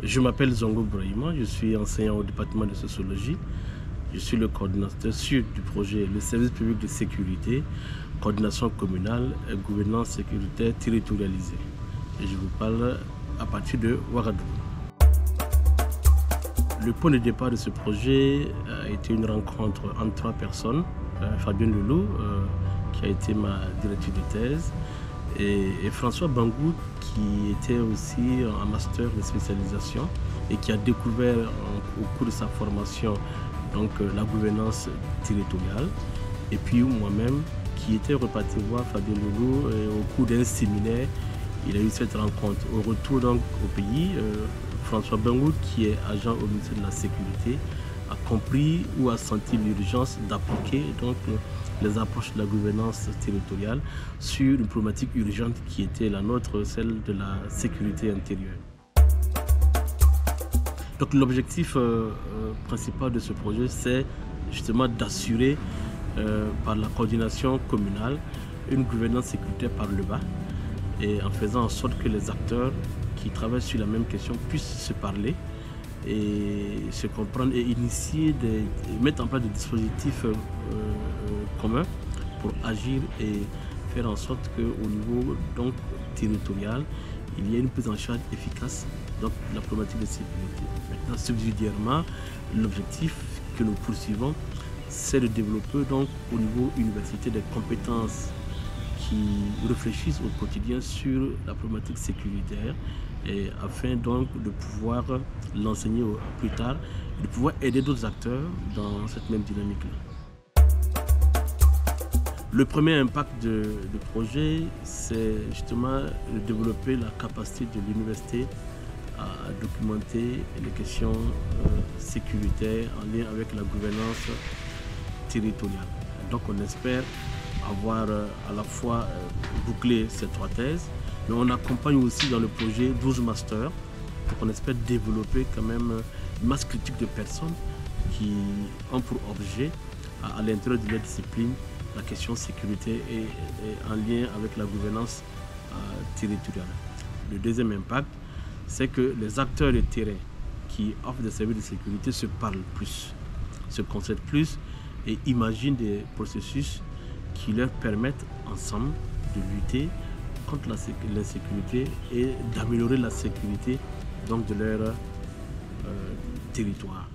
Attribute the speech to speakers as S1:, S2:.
S1: Je m'appelle Zongo Brahima, je suis enseignant au département de sociologie. Je suis le coordinateur sud du projet Le service public de sécurité, coordination communale et gouvernance sécuritaire territorialisée. Et je vous parle à partir de Ouagadougou. Le point de départ de ce projet a été une rencontre entre trois personnes. Fabienne Leloup, qui a été ma directrice de thèse, et François Bangou, qui était aussi en master de spécialisation et qui a découvert au cours de sa formation donc, la gouvernance territoriale. Et puis moi-même, qui était reparti voir Fabienne Leloup au cours d'un séminaire, il a eu cette rencontre. Au retour donc, au pays, François Bangou, qui est agent au ministère de la Sécurité, a compris ou a senti l'urgence d'appliquer donc les approches de la gouvernance territoriale sur une problématique urgente qui était la nôtre, celle de la sécurité intérieure. Donc l'objectif principal de ce projet, c'est justement d'assurer par la coordination communale une gouvernance sécuritaire par le bas, et en faisant en sorte que les acteurs qui travaillent sur la même question puissent se parler et se comprendre et initier, mettre en place des dispositifs communs pour agir et faire en sorte qu'au niveau donc, territorial, il y ait une prise en charge efficace donc, de la problématique de sécurité. Maintenant, subsidiairement, l'objectif que nous poursuivons, c'est de développer donc, au niveau universitaire des compétences qui réfléchissent au quotidien sur la problématique sécuritaire, et afin donc de pouvoir l'enseigner plus tard et de pouvoir aider d'autres acteurs dans cette même dynamique-là. Le premier impact du projet, c'est justement de développer la capacité de l'université à documenter les questions sécuritaires en lien avec la gouvernance territoriale. Donc on espère avoir à la fois bouclé ces trois thèses, mais on accompagne aussi dans le projet 12 masters. Donc on espère développer quand même une masse critique de personnes qui ont pour objet, à l'intérieur de leur discipline, la question sécurité et en lien avec la gouvernance territoriale. Le deuxième impact, c'est que les acteurs de terrain qui offrent des services de sécurité se parlent plus, se concertent plus et imaginent des processus qui leur permettent ensemble de lutter contre l'insécurité et d'améliorer la sécurité donc, de leur territoire.